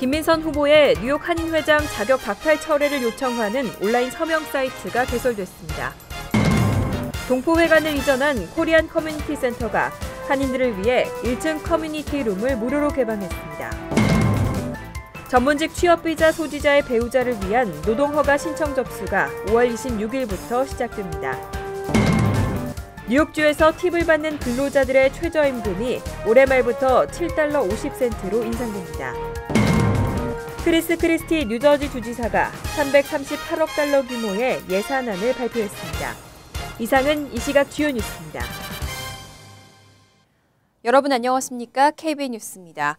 김민선 후보의 뉴욕 한인 회장 자격 박탈 철회를 요청하는 온라인 서명 사이트가 개설됐습니다. 동포회관을 이전한 코리안 커뮤니티 센터가 한인들을 위해 1층 커뮤니티 룸을 무료로 개방했습니다. 전문직 취업비자 소지자의 배우자를 위한 노동허가 신청 접수가 5월 26일부터 시작됩니다. 뉴욕주에서 팁을 받는 근로자들의 최저임금이 올해 말부터 $7 50센트로 인상됩니다. 크리스 크리스티 뉴저지 주지사가 $338억 규모의 예산안을 발표했습니다. 이상은 이 시각 주요 뉴스입니다. 여러분 안녕하십니까? KBN 뉴스입니다.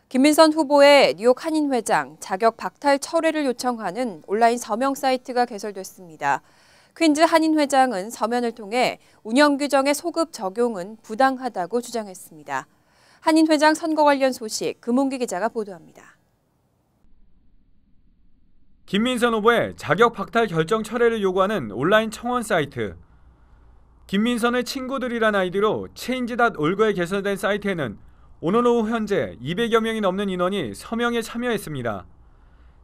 김민선 후보의 뉴욕 한인 회장 자격 박탈 철회를 요청하는 온라인 서명 사이트가 개설됐습니다. 퀸즈 한인 회장은 서면을 통해 운영 규정의 소급 적용은 부당하다고 주장했습니다. 한인 회장 선거 관련 소식 금홍기 기자가 보도합니다. 김민선 후보의 자격 박탈 결정 철회를 요구하는 온라인 청원 사이트. 김민선의 친구들이란 아이디로 change.org에 개설된 사이트에는 오늘 오후 현재 200여 명이 넘는 인원이 서명에 참여했습니다.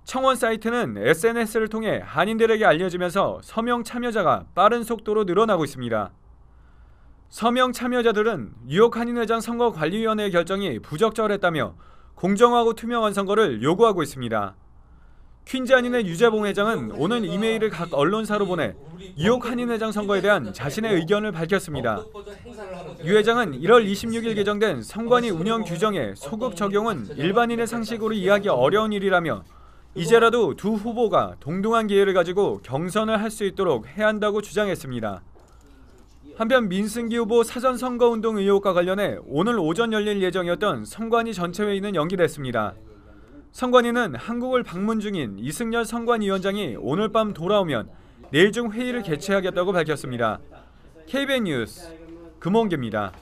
청원 사이트는 SNS를 통해 한인들에게 알려지면서 서명 참여자가 빠른 속도로 늘어나고 있습니다. 서명 참여자들은 뉴욕 한인회장 선거관리위원회의 결정이 부적절했다며 공정하고 투명한 선거를 요구하고 있습니다. 퀸즈 한인회 유재봉 회장은 오늘 이메일을 각 언론사로 보내 뉴욕 한인회장 선거에 대한 자신의 의견을 밝혔습니다. 유 회장은 1월 26일 개정된 선관위 운영 규정의 소급 적용은 일반인의 상식으로 이해하기 어려운 일이라며 이제라도 두 후보가 동등한 기회를 가지고 경선을 할 수 있도록 해야 한다고 주장했습니다. 한편 민승기 후보 사전 선거운동 의혹과 관련해 오늘 오전 열릴 예정이었던 선관위 전체 회의는 연기됐습니다. 선관위는 한국을 방문 중인 이승열 선관위원장이 오늘 밤 돌아오면 내일 중 회의를 개최하겠다고 밝혔습니다. KBN 뉴스 금홍기입니다.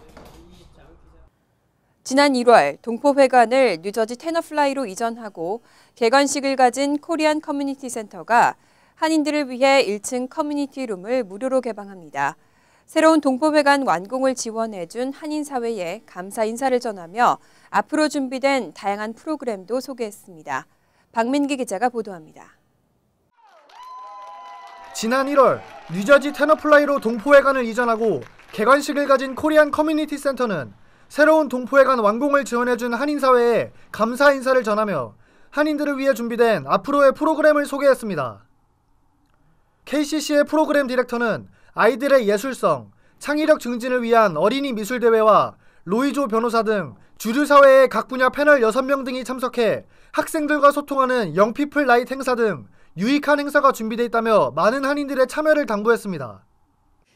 지난 1월 동포회관을 뉴저지 테너플라이로 이전하고 개관식을 가진 코리안 커뮤니티 센터가 한인들을 위해 1층 커뮤니티 룸을 무료로 개방합니다. 새로운 동포회관 완공을 지원해준 한인사회에 감사 인사를 전하며 앞으로 준비된 다양한 프로그램도 소개했습니다. 박민기 기자가 보도합니다. 지난 1월 뉴저지 테너플라이로 동포회관을 이전하고 개관식을 가진 코리안 커뮤니티 센터는 새로운 동포회관 완공을 지원해준 한인사회에 감사 인사를 전하며 한인들을 위해 준비된 앞으로의 프로그램을 소개했습니다. KCC의 프로그램 디렉터는 아이들의 예술성, 창의력 증진을 위한 어린이 미술대회와 로이조 변호사 등 주류사회의 각 분야 패널 6명 등이 참석해 학생들과 소통하는 영피플 나잇 행사 등 유익한 행사가 준비되어 있다며 많은 한인들의 참여를 당부했습니다.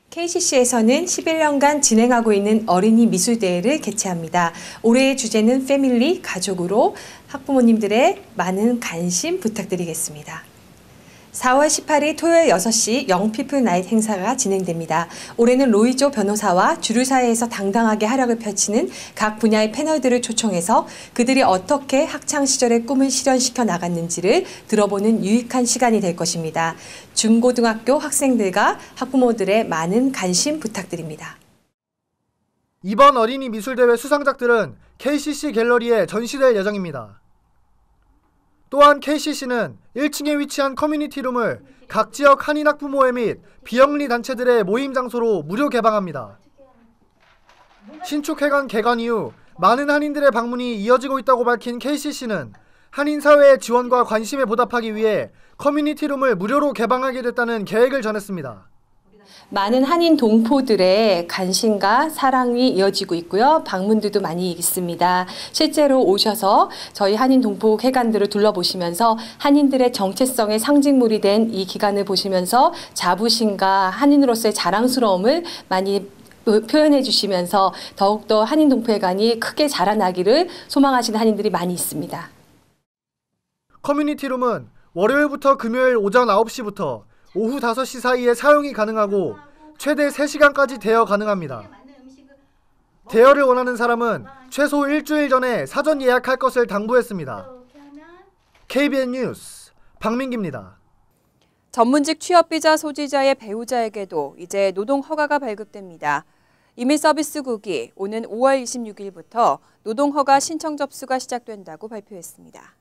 KCC에서는 11년간 진행하고 있는 어린이 미술대회를 개최합니다. 올해의 주제는 패밀리, 가족으로 학부모님들의 많은 관심 부탁드리겠습니다. 4월 18일 토요일 6시 영피플 나잇 행사가 진행됩니다. 올해는 로이조 변호사와 주류사회에서 당당하게 활약을 펼치는 각 분야의 패널들을 초청해서 그들이 어떻게 학창시절의 꿈을 실현시켜 나갔는지를 들어보는 유익한 시간이 될 것입니다. 중고등학교 학생들과 학부모들의 많은 관심 부탁드립니다. 이번 어린이 미술대회 수상작들은 KCC 갤러리에 전시될 예정입니다. 또한 KCC는 1층에 위치한 커뮤니티룸을 각 지역 한인 학부모회 및 비영리 단체들의 모임 장소로 무료 개방합니다. 신축회관 개관 이후 많은 한인들의 방문이 이어지고 있다고 밝힌 KCC는 한인 사회의 지원과 관심에 보답하기 위해 커뮤니티룸을 무료로 개방하게 됐다는 계획을 전했습니다. 많은 한인 동포들의 관심과 사랑이 이어지고 있고요. 방문들도 많이 있습니다. 실제로 오셔서 저희 한인 동포 회관들을 둘러보시면서 한인들의 정체성의 상징물이 된 이 기관을 보시면서 자부심과 한인으로서의 자랑스러움을 많이 표현해 주시면서 더욱더 한인 동포회관이 크게 자라나기를 소망하시는 한인들이 많이 있습니다. 커뮤니티룸은 월요일부터 금요일 오전 9시부터 오후 5시 사이에 사용이 가능하고 최대 3시간까지 대여 가능합니다. 대여를 원하는 사람은 최소 일주일 전에 사전 예약할 것을 당부했습니다. KBN 뉴스 박민기입니다. 전문직 취업비자 소지자의 배우자에게도 이제 노동 허가가 발급됩니다. 이민서비스국이 오는 5월 26일부터 노동 허가 신청 접수가 시작된다고 발표했습니다.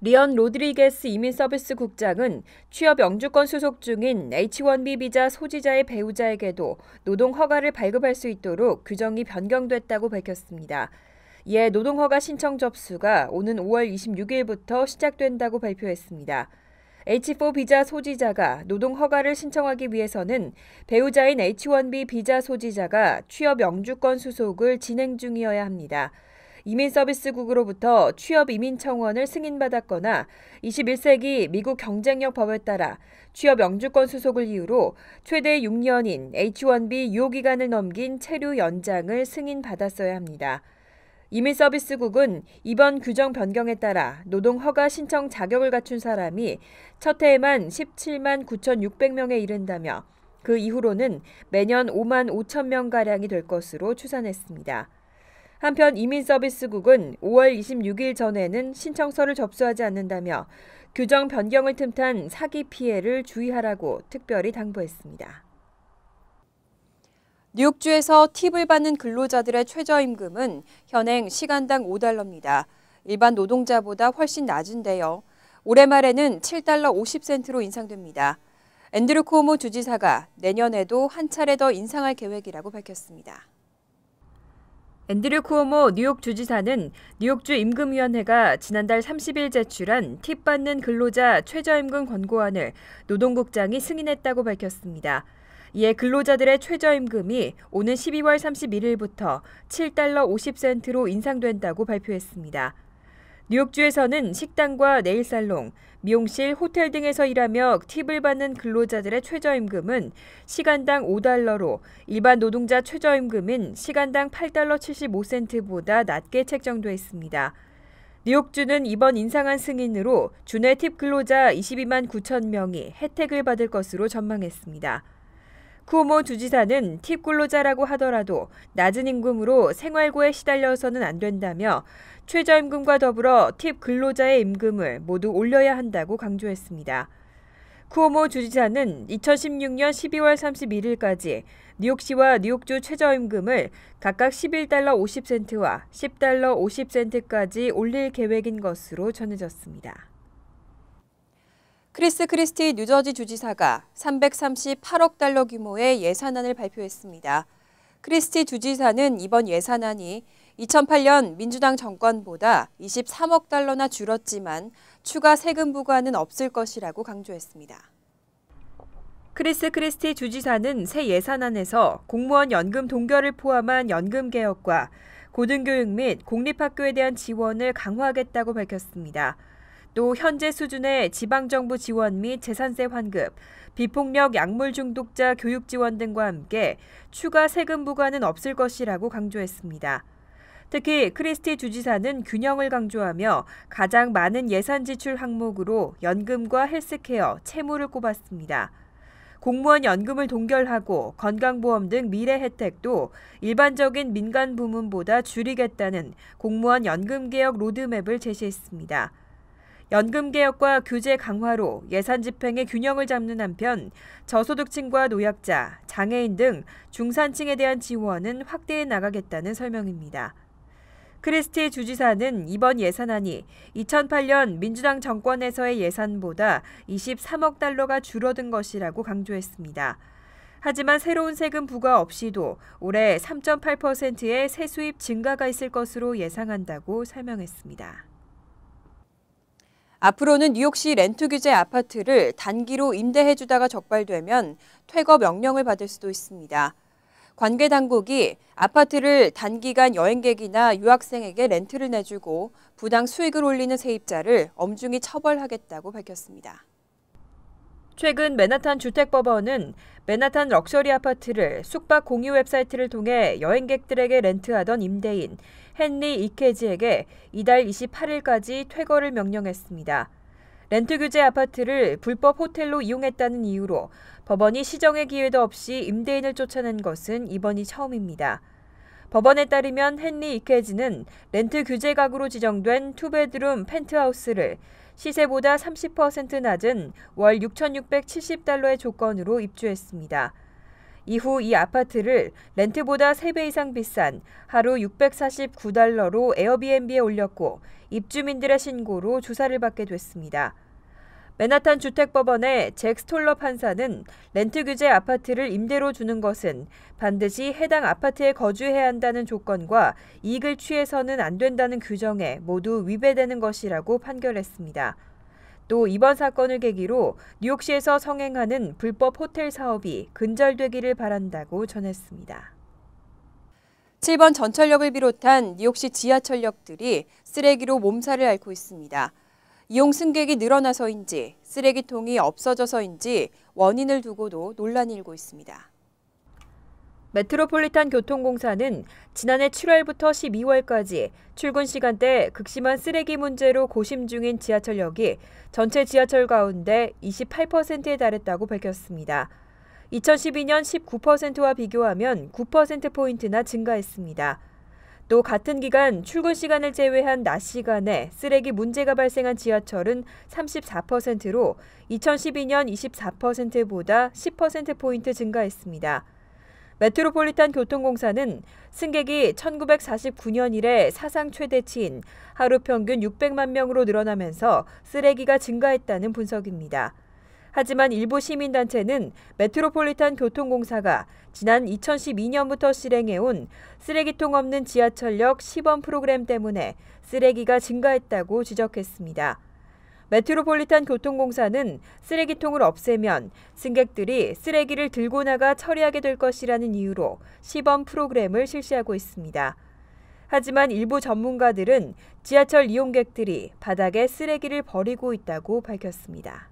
리언 로드리게스 이민서비스 국장은 취업 영주권 수속 중인 H-1B 비자 소지자의 배우자에게도 노동 허가를 발급할 수 있도록 규정이 변경됐다고 밝혔습니다. 이에 노동 허가 신청 접수가 오는 5월 26일부터 시작된다고 발표했습니다. H-4 비자 소지자가 노동 허가를 신청하기 위해서는 배우자인 H-1B 비자 소지자가 취업 영주권 수속을 진행 중이어야 합니다. 이민서비스국으로부터 취업이민청원을 승인받았거나 21세기 미국 경쟁력 법에 따라 취업 영주권 수속을 이유로 최대 6년인 H-1B 유효기간을 넘긴 체류 연장을 승인받았어야 합니다. 이민서비스국은 이번 규정 변경에 따라 노동허가 신청 자격을 갖춘 사람이 첫 해에만 17만 9,600명에 이른다며 그 이후로는 매년 5만 5천 명가량이 될 것으로 추산했습니다. 한편 이민서비스국은 5월 26일 전에는 신청서를 접수하지 않는다며 규정 변경을 틈탄 사기 피해를 주의하라고 특별히 당부했습니다. 뉴욕주에서 팁을 받는 근로자들의 최저임금은 현행 시간당 $5입니다. 일반 노동자보다 훨씬 낮은데요. 올해 말에는 $7 50센트로 인상됩니다. 앤드류 쿠오모 주지사가 내년에도 한 차례 더 인상할 계획이라고 밝혔습니다. 앤드류 쿠오모 뉴욕 주지사는 뉴욕주 임금위원회가 지난달 30일 제출한 팁 받는 근로자 최저임금 권고안을 노동국장이 승인했다고 밝혔습니다. 이에 근로자들의 최저임금이 오는 12월 31일부터 $7 50센트로 인상된다고 발표했습니다. 뉴욕주에서는 식당과 네일살롱, 미용실, 호텔 등에서 일하며 팁을 받는 근로자들의 최저임금은 시간당 $5로 일반 노동자 최저임금인 시간당 $8 75센트보다 낮게 책정돼 있습니다. 뉴욕주는 이번 인상안 승인으로 주내 팁 근로자 22만 9천 명이 혜택을 받을 것으로 전망했습니다. 쿠오모 주지사는 팁 근로자라고 하더라도 낮은 임금으로 생활고에 시달려서는 안 된다며 최저임금과 더불어 팁 근로자의 임금을 모두 올려야 한다고 강조했습니다. 쿠오모 주지사는 2016년 12월 31일까지 뉴욕시와 뉴욕주 최저임금을 각각 $11 50센트와 $10 50센트까지 올릴 계획인 것으로 전해졌습니다. 크리스 크리스티 뉴저지 주지사가 $338억 규모의 예산안을 발표했습니다. 크리스티 주지사는 이번 예산안이 2008년 민주당 정권보다 $23억 줄었지만 추가 세금 부과는 없을 것이라고 강조했습니다. 크리스 크리스티 주지사는 새 예산안에서 공무원 연금 동결을 포함한 연금 개혁과 고등교육 및 공립학교에 대한 지원을 강화하겠다고 밝혔습니다. 또 현재 수준의 지방정부 지원 및 재산세 환급, 비폭력 약물 중독자 교육 지원 등과 함께 추가 세금 부과는 없을 것이라고 강조했습니다. 특히 크리스티 주지사는 균형을 강조하며 가장 많은 예산 지출 항목으로 연금과 헬스케어, 채무를 꼽았습니다. 공무원 연금을 동결하고 건강보험 등 미래 혜택도 일반적인 민간 부문보다 줄이겠다는 공무원 연금개혁 로드맵을 제시했습니다. 연금개혁과 규제 강화로 예산 집행의 균형을 잡는 한편 저소득층과 노약자, 장애인 등 중산층에 대한 지원은 확대해 나가겠다는 설명입니다. 크리스티 주지사는 이번 예산안이 2008년 민주당 정권에서의 예산보다 $23억 줄어든 것이라고 강조했습니다. 하지만 새로운 세금 부과 없이도 올해 3.8%의 세수입 증가가 있을 것으로 예상한다고 설명했습니다. 앞으로는 뉴욕시 렌트 규제 아파트를 단기로 임대해주다가 적발되면 퇴거 명령을 받을 수도 있습니다. 관계 당국이 아파트를 단기간 여행객이나 유학생에게 렌트를 내주고 부당 수익을 올리는 세입자를 엄중히 처벌하겠다고 밝혔습니다. 최근 맨하탄 주택법원은 맨하탄 럭셔리 아파트를 숙박 공유 웹사이트를 통해 여행객들에게 렌트하던 임대인 헨리 이케지에게 이달 28일까지 퇴거를 명령했습니다. 렌트 규제 아파트를 불법 호텔로 이용했다는 이유로 법원이 시정의 기회도 없이 임대인을 쫓아낸 것은 이번이 처음입니다. 법원에 따르면 헨리 이케지는 렌트 규제 가구로 지정된 투베드룸 펜트하우스를 시세보다 30% 낮은 월 $6,670의 조건으로 입주했습니다. 이후 이 아파트를 렌트보다 3배 이상 비싼 하루 $649로 에어비앤비에 올렸고 입주민들의 신고로 조사를 받게 됐습니다. 맨하탄 주택법원의 잭 스톨러 판사는 렌트 규제 아파트를 임대로 주는 것은 반드시 해당 아파트에 거주해야 한다는 조건과 이익을 취해서는 안 된다는 규정에 모두 위배되는 것이라고 판결했습니다. 또 이번 사건을 계기로 뉴욕시에서 성행하는 불법 호텔 사업이 근절되기를 바란다고 전했습니다. 7번 전철역을 비롯한 뉴욕시 지하철역들이 쓰레기로 몸살을 앓고 있습니다. 이용 승객이 늘어나서인지 쓰레기통이 없어져서인지 원인을 두고도 논란이 일고 있습니다. 메트로폴리탄 교통공사는 지난해 7월부터 12월까지 출근 시간대 극심한 쓰레기 문제로 고심 중인 지하철역이 전체 지하철 가운데 28%에 달했다고 밝혔습니다. 2012년 19%와 비교하면 9%포인트나 증가했습니다. 또 같은 기간 출근 시간을 제외한 낮 시간에 쓰레기 문제가 발생한 지하철은 34%로 2012년 24%보다 10%포인트 증가했습니다. 메트로폴리탄 교통공사는 승객이 1949년 이래 사상 최대치인 하루 평균 600만 명으로 늘어나면서 쓰레기가 증가했다는 분석입니다. 하지만 일부 시민단체는 메트로폴리탄 교통공사가 지난 2012년부터 실행해온 쓰레기통 없는 지하철역 시범 프로그램 때문에 쓰레기가 증가했다고 지적했습니다. 메트로폴리탄 교통공사는 쓰레기통을 없애면 승객들이 쓰레기를 들고 나가 처리하게 될 것이라는 이유로 시범 프로그램을 실시하고 있습니다. 하지만 일부 전문가들은 지하철 이용객들이 바닥에 쓰레기를 버리고 있다고 밝혔습니다.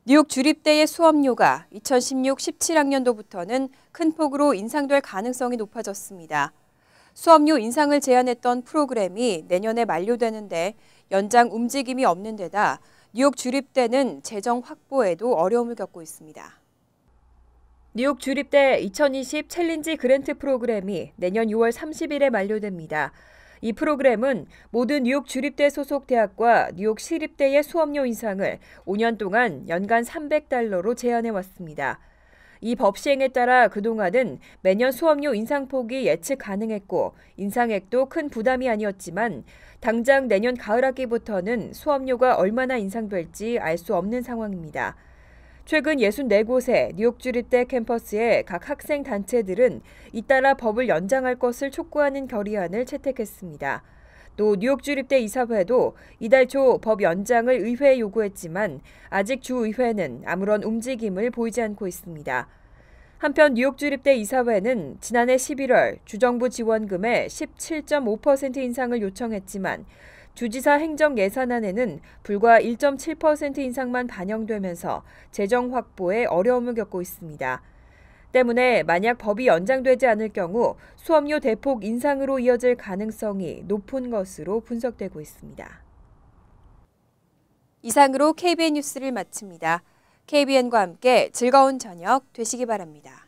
뉴욕 주립대의 수업료가 2016-17학년도부터는 큰 폭으로 인상될 가능성이 높아졌습니다. 수업료 인상을 제한했던 프로그램이 내년에 만료되는데 연장 움직임이 없는 데다 뉴욕 주립대는 재정 확보에도 어려움을 겪고 있습니다. 뉴욕 주립대 2020 챌린지 그랜트 프로그램이 내년 6월 30일에 만료됩니다. 이 프로그램은 모든 뉴욕 주립대 소속 대학과 뉴욕 시립대의 수업료 인상을 5년 동안 연간 $300로 제한해 왔습니다. 이 법 시행에 따라 그동안은 매년 수업료 인상폭이 예측 가능했고 인상액도 큰 부담이 아니었지만 당장 내년 가을 학기부터는 수업료가 얼마나 인상될지 알 수 없는 상황입니다. 최근 64곳의 뉴욕 주립대 캠퍼스의 각 학생 단체들은 잇따라 법을 연장할 것을 촉구하는 결의안을 채택했습니다. 또 뉴욕 주립대 이사회도 이달 초 법 연장을 의회에 요구했지만 아직 주의회는 아무런 움직임을 보이지 않고 있습니다. 한편 뉴욕 주립대 이사회는 지난해 11월 주정부 지원금의 17.5% 인상을 요청했지만 주지사 행정 예산안에는 불과 1.7% 인상만 반영되면서 재정 확보에 어려움을 겪고 있습니다. 때문에 만약 법이 연장되지 않을 경우 수업료 대폭 인상으로 이어질 가능성이 높은 것으로 분석되고 있습니다. 이상으로 KBN 뉴스를 마칩니다. KBN과 함께 즐거운 저녁 되시기 바랍니다.